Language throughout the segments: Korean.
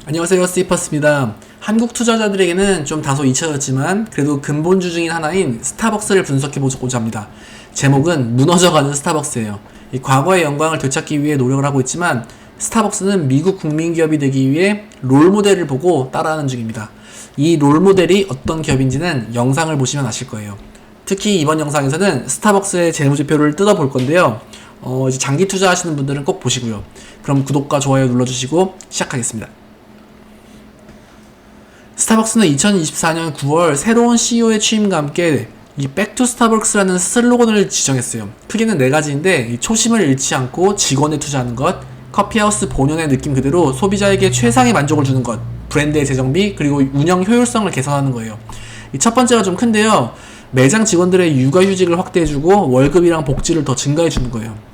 안녕하세요, 스티퍼스입니다. 한국 투자자들에게는 좀 다소 잊혀졌지만 그래도 근본주 중인 하나인 스타벅스를 분석해보고자 합니다. 제목은 무너져가는 스타벅스예요. 이 과거의 영광을 되찾기 위해 노력을 하고 있지만 스타벅스는 미국 국민기업이 되기 위해 롤모델을 보고 따라하는 중입니다. 이 롤모델이 어떤 기업인지는 영상을 보시면 아실 거예요. 특히 이번 영상에서는 스타벅스의 재무제표를 뜯어볼 건데요. 이제 장기 투자하시는 분들은 꼭 보시고요. 그럼 구독과 좋아요 눌러주시고 시작하겠습니다. 스타벅스는 2024년 9월 새로운 CEO의 취임과 함께 이 백투 스타벅스라는 슬로건을 지정했어요. 크게는 4가지인데 초심을 잃지 않고 직원에 투자하는 것, 커피하우스 본연의 느낌 그대로 소비자에게 최상의 만족을 주는 것, 브랜드의 재정비, 그리고 운영 효율성을 개선하는 거예요. 이 첫 번째가 좀 큰데요. 매장 직원들의 육아휴직을 확대해주고 월급이랑 복지를 더 증가해주는 거예요.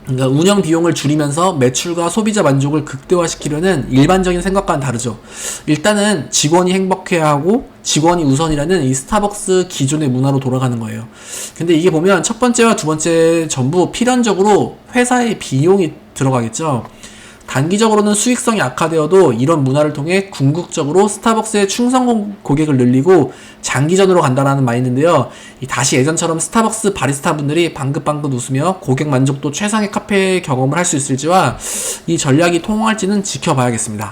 그러니까 운영 비용을 줄이면서 매출과 소비자 만족을 극대화시키려는 일반적인 생각과는 다르죠. 일단은 직원이 행복해야 하고 직원이 우선이라는 이 스타벅스 기존의 문화로 돌아가는 거예요. 근데 이게 보면 첫 번째와 두 번째 전부 필연적으로 회사의 비용이 들어가겠죠. 단기적으로는 수익성이 악화되어도 이런 문화를 통해 궁극적으로 스타벅스의 충성 고객을 늘리고 장기전으로 간다라는 마인드인데요. 다시 예전처럼 스타벅스 바리스타 분들이 방긋방긋 웃으며 고객 만족도 최상의 카페 경험을 할 수 있을지와 이 전략이 통할지는 지켜봐야겠습니다.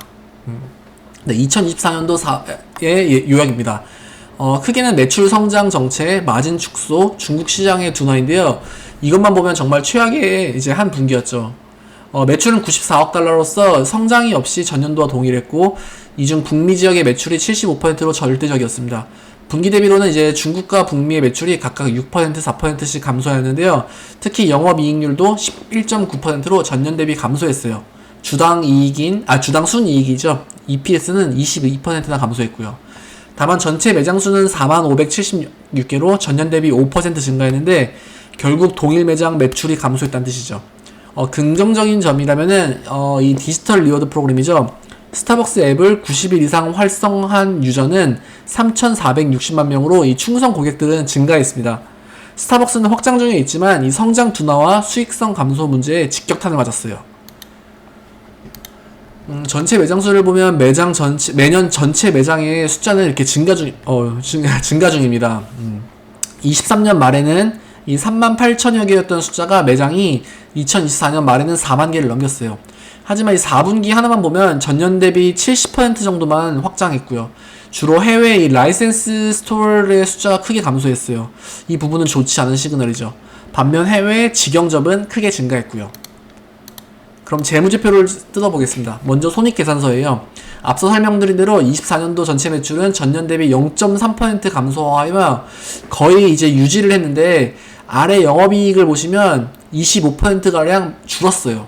2024년도의 요약입니다. 크게는 매출 성장 정체, 마진 축소, 중국 시장의 둔화인데요. 이것만 보면 정말 최악의 이제 한 분기였죠. 매출은 94억 달러로서 성장이 없이 전년도와 동일했고, 이 중 북미 지역의 매출이 75%로 절대적이었습니다. 분기 대비로는 이제 중국과 북미의 매출이 각각 6%, 4%씩 감소하였는데요. 특히 영업이익률도 11.9%로 전년 대비 감소했어요. 주당 순이익이죠. EPS는 22%나 감소했고요. 다만 전체 매장 수는 4576개로 전년 대비 5% 증가했는데, 결국 동일 매장 매출이 감소했다는 뜻이죠. 긍정적인 점이라면은 이 디지털 리워드 프로그램이죠. 스타벅스 앱을 90일 이상 활성한 유저는 3,460만 명으로 이 충성 고객들은 증가했습니다. 스타벅스는 확장 중에 있지만 이 성장 둔화와 수익성 감소 문제에 직격탄을 맞았어요. 전체 매장 수를 보면 매년 전체 매장의 숫자는 이렇게 증가 중입니다. 23년 말에는 이 38,000여 개였던 숫자가 매장이 2024년 말에는 4만 개를 넘겼어요. 하지만 이 4분기 하나만 보면 전년 대비 70% 정도만 확장했고요. 주로 해외 이 라이센스 스토어의 숫자가 크게 감소했어요. 이 부분은 좋지 않은 시그널이죠. 반면 해외 직영접은 크게 증가했고요. 그럼 재무제표를 뜯어보겠습니다. 먼저 손익계산서예요. 앞서 설명드린 대로 24년도 전체 매출은 전년 대비 0.3% 감소하여 거의 이제 유지를 했는데, 아래 영업이익을 보시면 25%가량 줄었어요.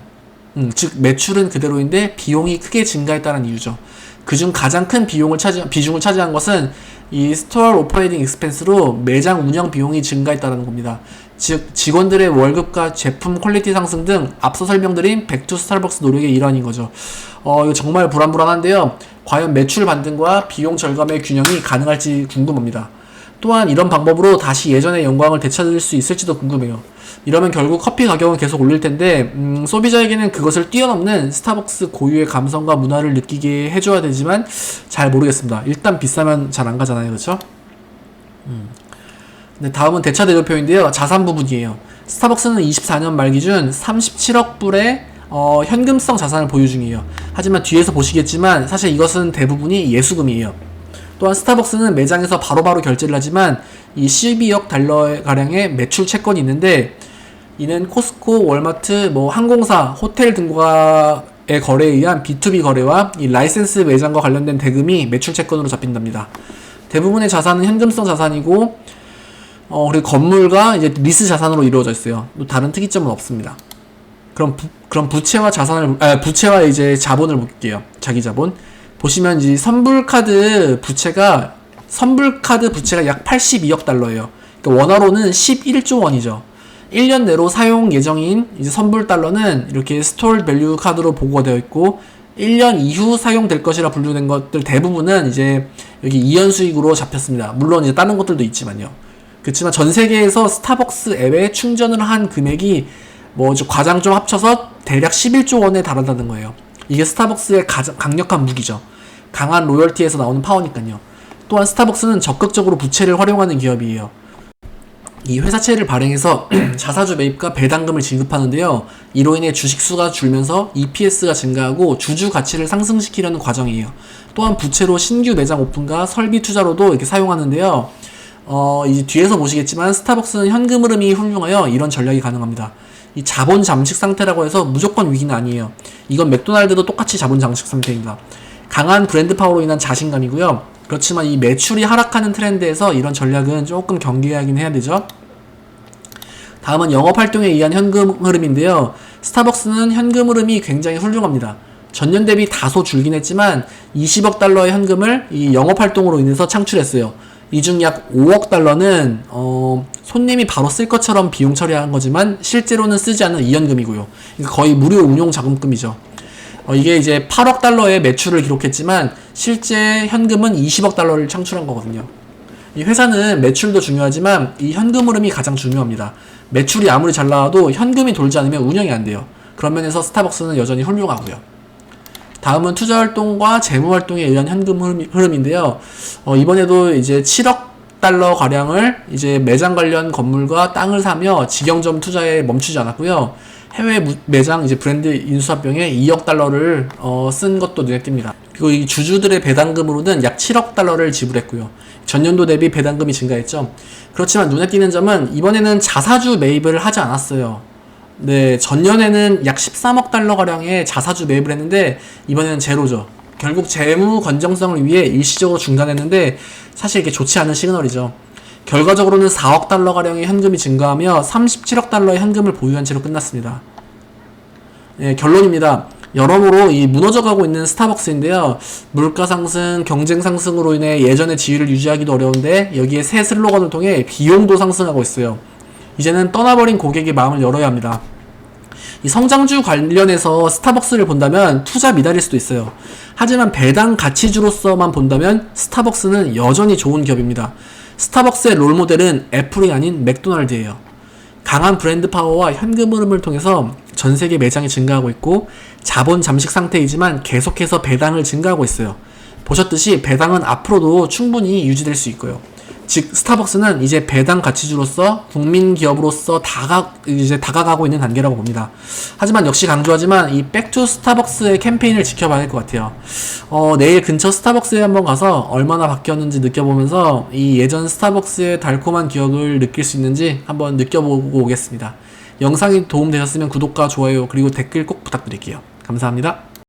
즉 매출은 그대로인데 비용이 크게 증가했다는 이유죠. 그중 가장 큰 비중을 차지한 것은 이 스토어 오퍼레이팅 익스펜스로 매장 운영 비용이 증가했다는 겁니다. 즉 직원들의 월급과 제품 퀄리티 상승 등 앞서 설명드린 백투 스타벅스 노력의 일환인 거죠. 이거 정말 불안한데요. 과연 매출 반등과 비용 절감의 균형이 가능할지 궁금합니다. 또한 이런 방법으로 다시 예전의 영광을 되찾을 수 있을지도 궁금해요. 이러면 결국 커피 가격은 계속 올릴 텐데 소비자에게는 그것을 뛰어넘는 스타벅스 고유의 감성과 문화를 느끼게 해줘야 되지만 잘 모르겠습니다. 일단 비싸면 잘 안 가잖아요, 그렇죠? 네, 다음은 대차 대조표인데요. 자산 부분이에요. 스타벅스는 24년 말 기준 37억 불의 현금성 자산을 보유 중이에요. 하지만 뒤에서 보시겠지만 사실 이것은 대부분이 예수금이에요. 또한 스타벅스는 매장에서 바로바로 결제를 하지만 이 12억 달러가량의 매출 채권이 있는데, 이는 코스코, 월마트, 항공사, 호텔 등과의 거래에 의한 B2B 거래와 이 라이센스 매장과 관련된 대금이 매출 채권으로 잡힌답니다. 대부분의 자산은 현금성 자산이고, 그리고 건물과 이제 리스 자산으로 이루어져 있어요. 또 다른 특이점은 없습니다. 그럼 부채와 이제 자본을 볼게요. 자기 자본. 보시면 이 선불카드 부채가 약 82억 달러예요. 그러니까 원화로는 11조 원이죠. 1년 내로 사용 예정인 이제 선불 달러는 이렇게 스토어 밸류 카드로 보고가 되어 있고, 1년 이후 사용될 것이라 분류된 것들 대부분은 이제 여기 이연 수익으로 잡혔습니다. 물론 이제 다른 것들도 있지만요. 그렇지만 전 세계에서 스타벅스 앱에 충전을 한 금액이 과장 좀 합쳐서 대략 11조 원에 달한다는 거예요. 이게 스타벅스의 가장 강력한 무기죠. 강한 로열티에서 나오는 파워니까요. 또한 스타벅스는 적극적으로 부채를 활용하는 기업이에요. 이 회사채를 발행해서 자사주 매입과 배당금을 지급하는데요. 이로 인해 주식수가 줄면서 EPS가 증가하고 주주 가치를 상승시키려는 과정이에요. 또한 부채로 신규 매장 오픈과 설비 투자로도 이렇게 사용하는데요. 이제 뒤에서 보시겠지만 스타벅스는 현금 흐름이 훌륭하여 이런 전략이 가능합니다. 이 자본 잠식 상태라고 해서 무조건 위기는 아니에요. 이건 맥도날드도 똑같이 자본 잠식 상태입니다. 강한 브랜드 파워로 인한 자신감이고요. 그렇지만 이 매출이 하락하는 트렌드에서 이런 전략은 조금 경계하긴 해야 되죠. 다음은 영업활동에 의한 현금 흐름인데요. 스타벅스는 현금 흐름이 굉장히 훌륭합니다. 전년 대비 다소 줄긴 했지만 20억 달러의 현금을 이 영업활동으로 인해서 창출했어요. 이 중 약 5억 달러는 손님이 바로 쓸 것처럼 비용 처리한 거지만 실제로는 쓰지 않는 이현금이고요. 거의 무료 운용 자금금이죠. 이게 이제 8억 달러의 매출을 기록했지만 실제 현금은 20억 달러를 창출한 거거든요. 이 회사는 매출도 중요하지만 이 현금 흐름이 가장 중요합니다. 매출이 아무리 잘 나와도 현금이 돌지 않으면 운영이 안 돼요. 그런 면에서 스타벅스는 여전히 훌륭하고요. 다음은 투자활동과 재무활동에 의한 현금 흐름인데요. 이번에도 이제 7억 달러 가량을 이제 매장 관련 건물과 땅을 사며 직영점 투자에 멈추지 않았고요. 해외 매장 이제 브랜드 인수합병에 2억 달러를 쓴 것도 눈에 띕니다. 그리고 이 주주들의 배당금으로는 약 7억 달러를 지불했고요. 전년도 대비 배당금이 증가했죠. 그렇지만 눈에 띄는 점은 이번에는 자사주 매입을 하지 않았어요. 네, 전년에는 약 13억 달러 가량의 자사주 매입을 했는데 이번에는 제로죠. 결국 재무 건정성을 위해 일시적으로 중단했는데 사실 이게 좋지 않은 시그널이죠. 결과적으로는 4억 달러 가량의 현금이 증가하며 37억 달러의 현금을 보유한 채로 끝났습니다. 예, 결론입니다. 여러모로 이 무너져가고 있는 스타벅스인데요. 물가 상승, 경쟁 상승으로 인해 예전의 지위를 유지하기도 어려운데 여기에 새 슬로건을 통해 비용도 상승하고 있어요. 이제는 떠나버린 고객의 마음을 열어야 합니다. 이 성장주 관련해서 스타벅스를 본다면 투자 미달일 수도 있어요. 하지만 배당 가치주로서만 본다면 스타벅스는 여전히 좋은 기업입니다. 스타벅스의 롤모델은 애플이 아닌 맥도날드예요. 강한 브랜드 파워와 현금 흐름을 통해서 전 세계 매장이 증가하고 있고 자본 잠식 상태이지만 계속해서 배당을 증가하고 있어요. 보셨듯이 배당은 앞으로도 충분히 유지될 수 있고요. 즉 스타벅스는 이제 배당 가치주로서 국민 기업으로서 다가가고 있는 단계라고 봅니다. 하지만 역시 강조하지만 이 백투 스타벅스의 캠페인을 지켜봐야 할 것 같아요. 내일 근처 스타벅스에 한번 가서 얼마나 바뀌었는지 느껴보면서 이 예전 스타벅스의 달콤한 기억을 느낄 수 있는지 한번 느껴보고 오겠습니다. 영상이 도움되셨으면 구독과 좋아요 그리고 댓글 꼭 부탁드릴게요. 감사합니다.